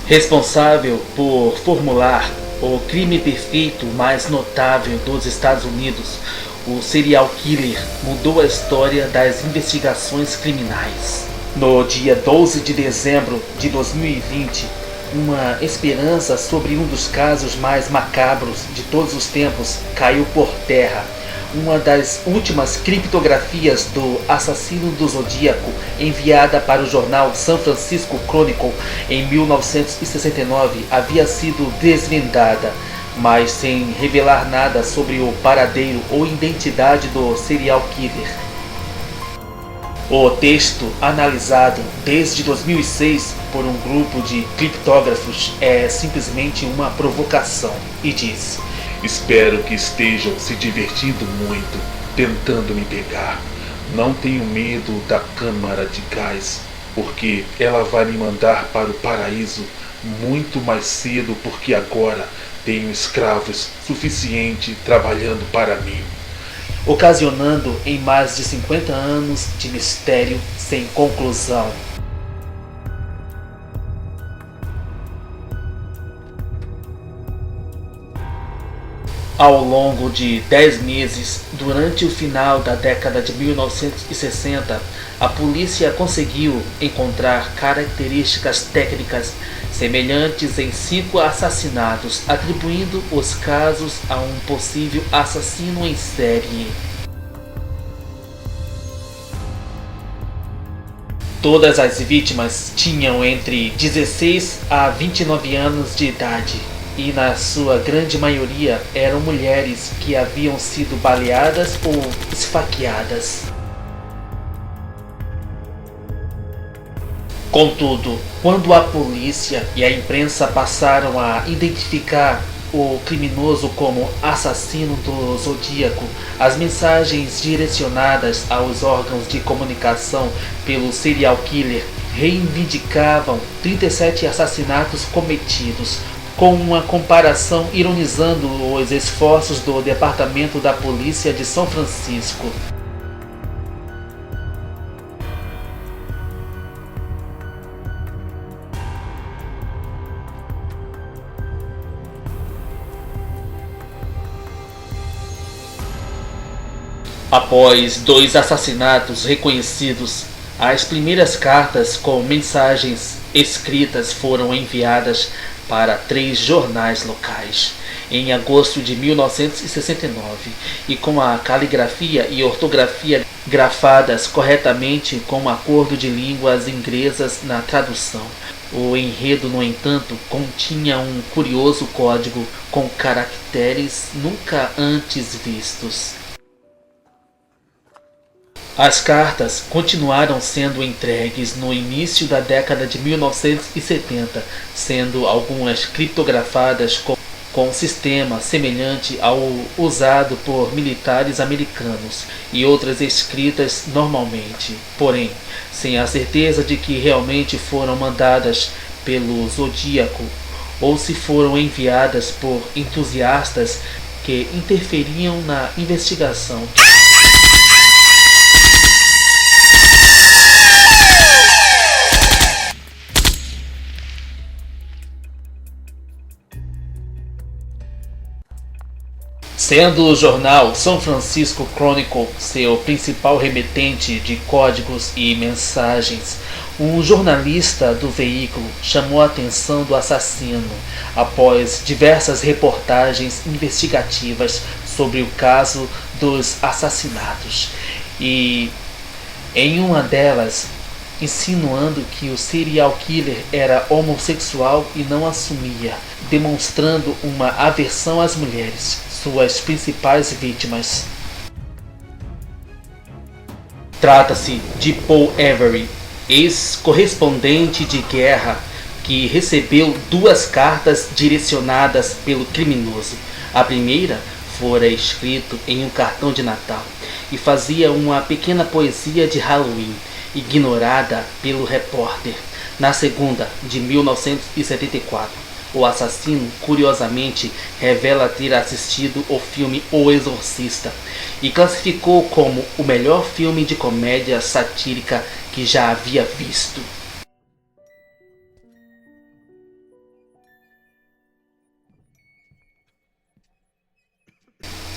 Responsável por formular o crime perfeito mais notável dos Estados Unidos, o serial killer mudou a história das investigações criminais. No dia 12 de dezembro de 2020, uma esperança sobre um dos casos mais macabros de todos os tempos caiu por terra. Uma das últimas criptografias do assassino do Zodíaco, enviada para o jornal San Francisco Chronicle em 1969, havia sido desvendada, mas sem revelar nada sobre o paradeiro ou identidade do serial killer. O texto, analisado desde 2006 por um grupo de criptógrafos, é simplesmente uma provocação e diz: espero que estejam se divertindo muito tentando me pegar. Não tenho medo da câmara de gás, porque ela vai me mandar para o paraíso muito mais cedo, porque agora tenho escravos suficiente trabalhando para mim. Ocasionando em mais de 50 anos de mistério sem conclusão. Ao longo de 10 meses, durante o final da década de 1960, a polícia conseguiu encontrar características técnicas semelhantes em 5 assassinatos, atribuindo os casos a um possível assassino em série. Todas as vítimas tinham entre 16 a 29 anos de idade. E na sua grande maioria eram mulheres que haviam sido baleadas ou esfaqueadas. Contudo, quando a polícia e a imprensa passaram a identificar o criminoso como assassino do Zodíaco, as mensagens direcionadas aos órgãos de comunicação pelo serial killer reivindicavam 37 assassinatos cometidos, com uma comparação ironizando os esforços do Departamento da Polícia de São Francisco. Após 2 assassinatos reconhecidos, as primeiras cartas com mensagens escritas foram enviadas para 3 jornais locais em agosto de 1969 e com a caligrafia e ortografia grafadas corretamente com um acordo de línguas inglesas na tradução. O enredo, no entanto, continha um curioso código com caracteres nunca antes vistos. As cartas continuaram sendo entregues no início da década de 1970, sendo algumas criptografadas com um sistema semelhante ao usado por militares americanos e outras escritas normalmente, porém sem a certeza de que realmente foram mandadas pelo Zodíaco ou se foram enviadas por entusiastas que interferiam na investigação. Sendo o jornal San Francisco Chronicle seu principal remetente de códigos e mensagens, um jornalista do veículo chamou a atenção do assassino após diversas reportagens investigativas sobre o caso dos assassinatos, e em uma delas insinuando que o serial killer era homossexual e não assumia, demonstrando uma aversão às mulheres, suas principais vítimas. Trata-se de Paul Avery, ex-correspondente de guerra que recebeu 2 cartas direcionadas pelo criminoso. A primeira fora escrito em um cartão de Natal e fazia uma pequena poesia de Halloween, ignorada pelo repórter. Na segunda, de 1974, o assassino, curiosamente, revela ter assistido o filme O Exorcista e classificou como o melhor filme de comédia satírica que já havia visto.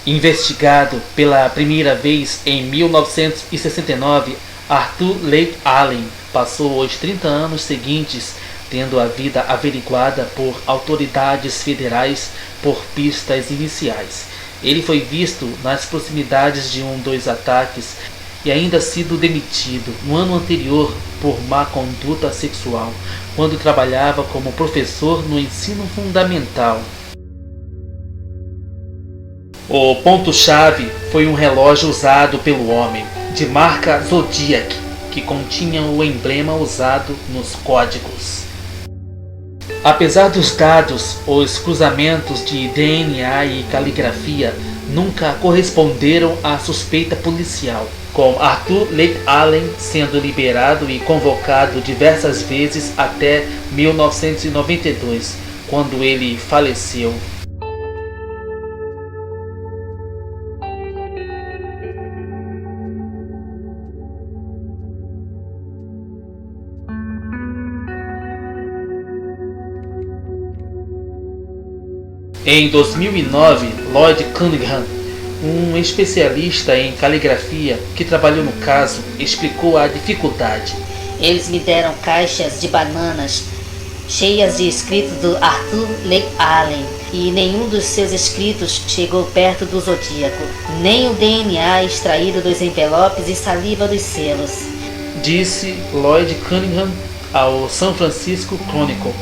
Investigado pela primeira vez em 1969, Arthur Leigh Allen passou os 30 anos seguintes tendo a vida averiguada por autoridades federais por pistas iniciais. Ele foi visto nas proximidades de um dos ataques e ainda sido demitido no ano anterior por má conduta sexual, quando trabalhava como professor no ensino fundamental. O ponto-chave foi um relógio usado pelo homem, de marca Zodiac, que continha o emblema usado nos códigos. Apesar dos dados, os cruzamentos de DNA e caligrafia nunca corresponderam à suspeita policial, com Arthur Leigh Allen sendo liberado e convocado diversas vezes até 1992, quando ele faleceu. Em 2009, Lloyd Cunningham, um especialista em caligrafia que trabalhou no caso, explicou a dificuldade. Eles me deram caixas de bananas cheias de escritos do Arthur Leigh Allen e nenhum dos seus escritos chegou perto do Zodíaco, nem o DNA extraído dos envelopes e saliva dos selos, disse Lloyd Cunningham ao San Francisco Chronicle.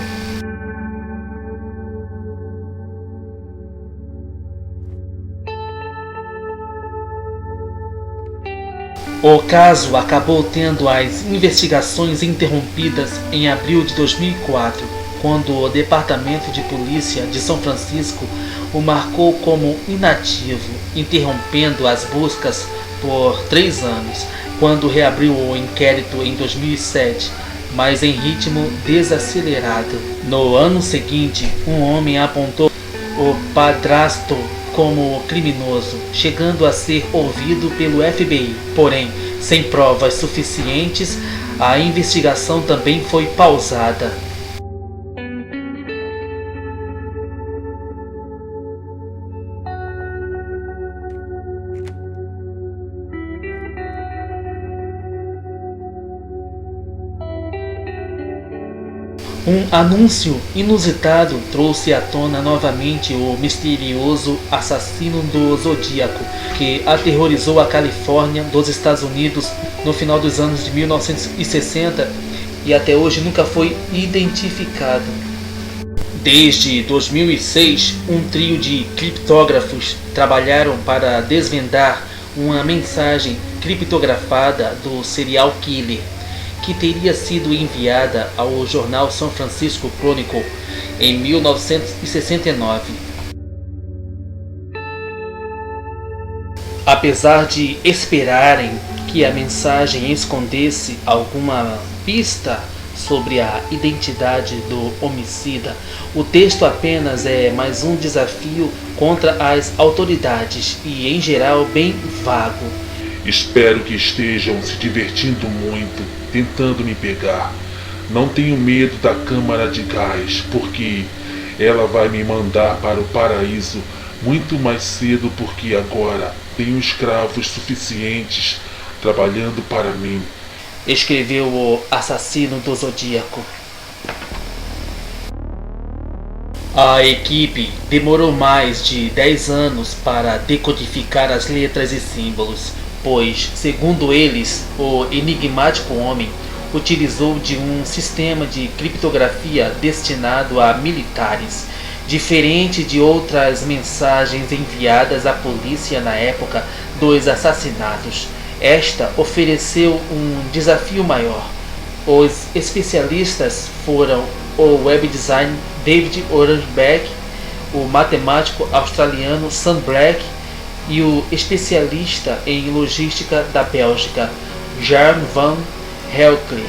O caso acabou tendo as investigações interrompidas em abril de 2004, quando o Departamento de Polícia de São Francisco o marcou como inativo, interrompendo as buscas por 3 anos, quando reabriu o inquérito em 2007, mas em ritmo desacelerado. No ano seguinte, um homem apontou o padrasto como criminoso, chegando a ser ouvido pelo FBI. Porém, sem provas suficientes, a investigação também foi pausada. Um anúncio inusitado trouxe à tona novamente o misterioso assassino do Zodíaco, que aterrorizou a Califórnia dos Estados Unidos no final dos anos de 1960 e até hoje nunca foi identificado. Desde 2006, um trio de criptógrafos trabalharam para desvendar uma mensagem criptografada do serial killer, que teria sido enviada ao jornal San Francisco Chronicle em 1969. Apesar de esperarem que a mensagem escondesse alguma pista sobre a identidade do homicida, o texto apenas é mais um desafio contra as autoridades e, em geral, bem vago. Espero que estejam se divertindo muito, tentando me pegar. Não tenho medo da câmara de gás, porque ela vai me mandar para o paraíso muito mais cedo, porque agora tenho escravos suficientes trabalhando para mim, escreveu o assassino do Zodíaco. A equipe demorou mais de 10 anos para decodificar as letras e símbolos, pois, segundo eles, o enigmático homem utilizou de um sistema de criptografia destinado a militares, diferente de outras mensagens enviadas à polícia na época dos assassinatos. Esta ofereceu um desafio maior. Os especialistas foram o web designer David Orangeback, o matemático australiano Sam Black e o especialista em logística da Bélgica, Jan van Helcke.